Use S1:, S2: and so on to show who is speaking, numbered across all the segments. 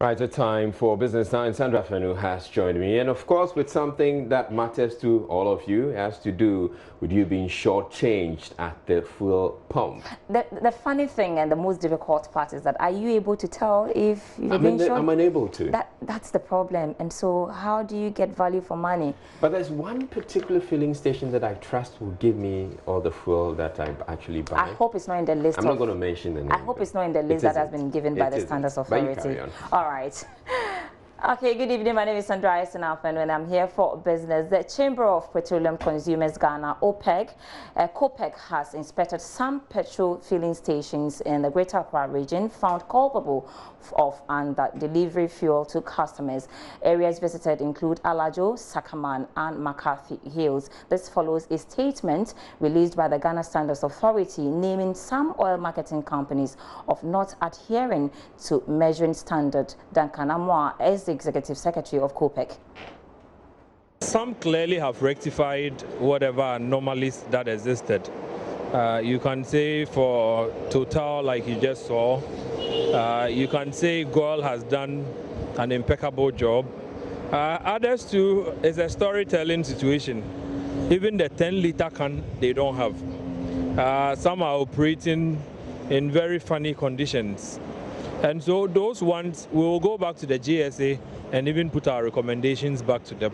S1: Right, the time for Business Now, and Sandra Fenu has joined me. And of course, with something that matters to all of you, has to do with you being shortchanged at the fuel pump.
S2: The funny thing and the most difficult part is that are you able to tell if you've been short?
S1: I'm unable to.
S2: That's the problem. And so how do you get value for money?
S1: But there's one particular filling station that I trust will give me all the fuel that I actually buy.
S2: I hope it's not in the list.
S1: I'm not going to mention the name.
S2: I hope it's not in the list that has been given by the Standards Authority.
S1: But you carry on.
S2: All right. Okay, good evening. My name is Sandra Esenalfen and I'm here for business. The Chamber of Petroleum Consumers Ghana, OPEC, COPEC has inspected some petrol filling stations in the Greater Accra region found culpable of under-delivery fuel to customers. Areas visited include Alajo, Sakaman and McCarthy Hills. This follows a statement released by the Ghana Standards Authority naming some oil marketing companies of not adhering to measuring standard. Duncan Amoah is the Executive Secretary of COPEC.
S3: Some clearly have rectified whatever anomalies that existed. You can say for Total, like you just saw, you can say GOIL has done an impeccable job. Others too, is a storytelling situation. Even the 10-liter can, they don't have. Some are operating in very funny conditions. And so those ones, we will go back to the GSA and even put our recommendations back to them.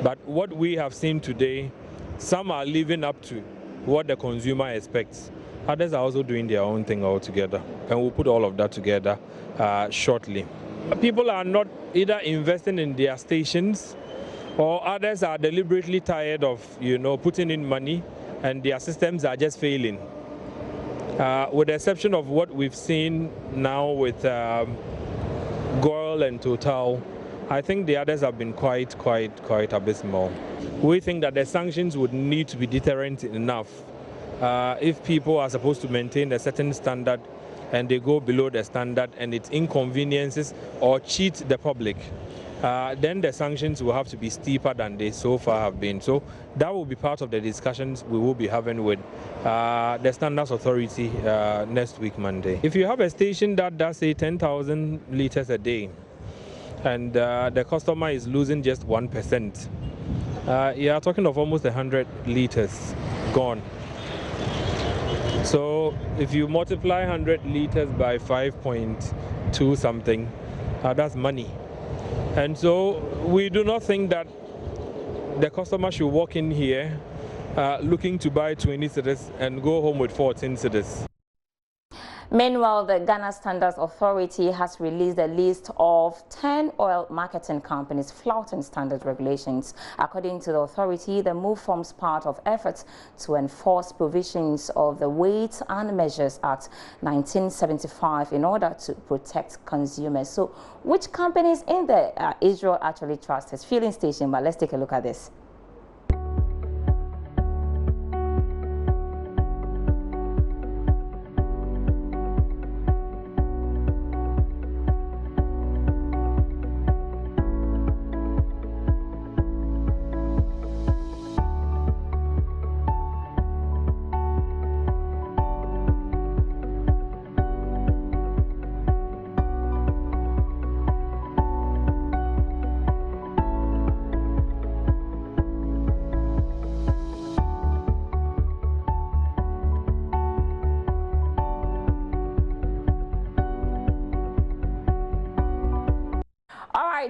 S3: But what we have seen today, some are living up to what the consumer expects. Others are also doing their own thing altogether. And we'll put all of that together shortly. People are not either investing in their stations or others are deliberately tired of, putting in money and their systems are just failing. With the exception of what we've seen now with GOIL and Total, I think the others have been quite abysmal. We think that the sanctions would need to be deterrent enough. If people are supposed to maintain a certain standard and they go below the standard and it inconveniences or cheat the public, then the sanctions will have to be steeper than they so far have been. So that will be part of the discussions we will be having with the Standards Authority next week, Monday. If you have a station that does, say, 10,000 liters a day, and the customer is losing just 1%, you are talking of almost 100 liters gone. So if you multiply 100 liters by 5.2 something, that's money. And so we do not think that the customer should walk in here looking to buy 20 cedis and go home with 14 cedis.
S2: Meanwhile, the Ghana Standards Authority has released a list of 10 oil marketing companies flouting standard regulations. According to the authority, the move forms part of efforts to enforce provisions of the Weights and Measures Act 1975 in order to protect consumers. So, which companies in the Israel actually trust his filling station? But let's take a look at this.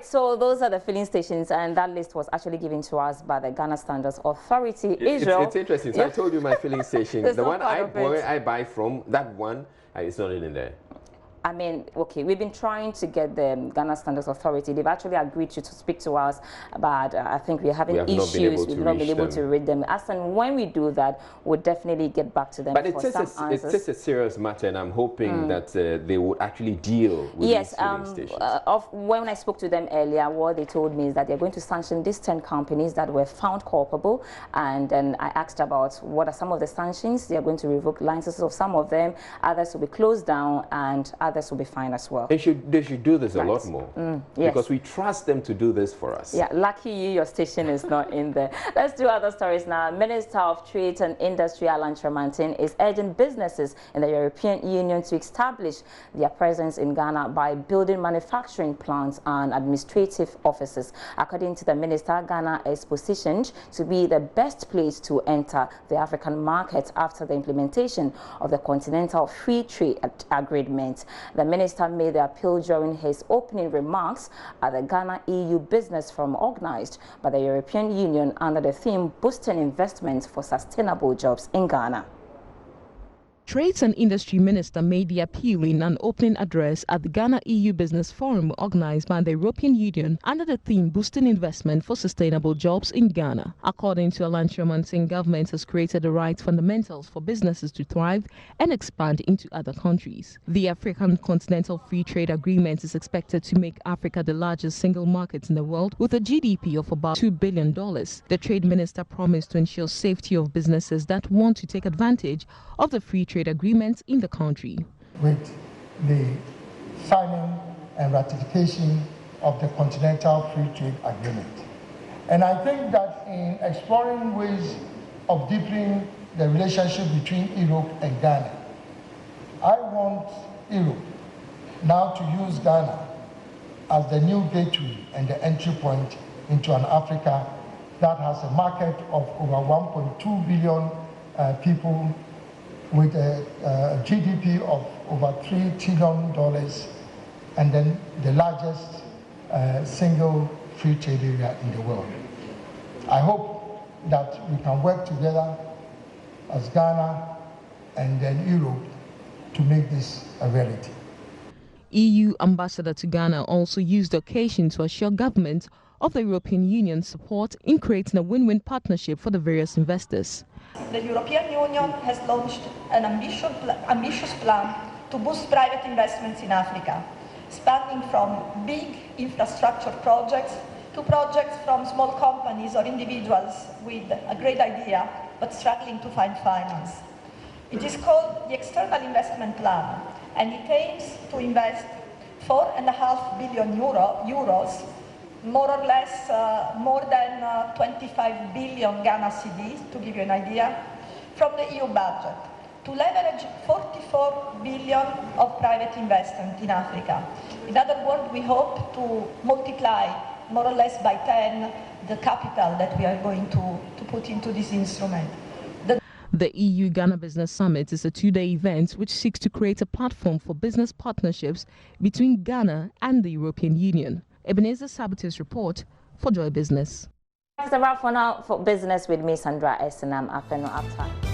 S2: So those are the filling stations, and that list was actually given to us by the Ghana Standards Authority. Israel.
S1: It's interesting. So I told you my filling station. The one I buy from, that one, it's not in there.
S2: I mean, okay, we've been trying to get the Ghana Standards Authority. They've actually agreed to speak to us, but I think we're having issues. We've not been able to read them. As and when we do that, we'll definitely get back to them for some answers.
S1: It's just a serious matter, and I'm hoping that they would actually deal with these filling stations.
S2: When I spoke to them earlier, what they told me is that they're going to sanction these 10 companies that were found culpable, and then I asked about what are some of the sanctions. They're going to revoke licenses of some of them, others will be closed down, and others others will be fine as well.
S1: They should do this a lot more.
S2: Yes.
S1: Because we trust them to do this for us.
S2: Yeah, lucky you, your station is not in there. Let's do other stories now. Minister of Trade and Industry, Alan Kyerematen, is urging businesses in the European Union to establish their presence in Ghana by building manufacturing plants and administrative offices. According to the minister, Ghana is positioned to be the best place to enter the African market after the implementation of the Continental Free Trade Agreement. The minister made the appeal during his opening remarks at the Ghana EU Business Forum organized by the European Union under the theme Boosting Investment for Sustainable Jobs in Ghana.
S4: Trades and Industry Minister made the appeal in an opening address at the Ghana EU Business Forum organized by the European Union under the theme Boosting Investment for Sustainable Jobs in Ghana. According to Alan Kyerematen, government has created the right fundamentals for businesses to thrive and expand into other countries. The African Continental Free Trade Agreement is expected to make Africa the largest single market in the world with a GDP of about $2 billion. The Trade Minister promised to ensure safety of businesses that want to take advantage of the free trade agreements in the country.
S5: With the signing and ratification of the Continental Free Trade Agreement. And I think that in exploring ways of deepening the relationship between Europe and Ghana, I want Europe now to use Ghana as the new gateway and the entry point into an Africa that has a market of over 1.2 billion people with a GDP of over $3 trillion, and then the largest single free trade area in the world. I hope that we can work together as Ghana and then Europe to make this a reality.
S4: EU Ambassador to Ghana also used the occasion to assure government of the European Union's support in creating a win-win partnership for the various investors.
S6: The European Union has launched an ambitious plan to boost private investments in Africa, spanning from big infrastructure projects to projects from small companies or individuals with a great idea but struggling to find finance. It is called the External Investment Plan, and it aims to invest 4.5 billion euros, more or less more than 25 billion Ghana cedis, to give you an idea, from the EU budget, to leverage 44 billion of private investment in Africa. In other words, we hope to multiply more or less by 10 the capital that we are going to put into this instrument.
S4: The EU-Ghana Business Summit is a two-day event which seeks to create a platform for business partnerships between Ghana and the European Union. Ebenezer Sabate's report for Joy Business.
S2: That's a wrap for now for business with me, Sandra S. and I'm Afeno After.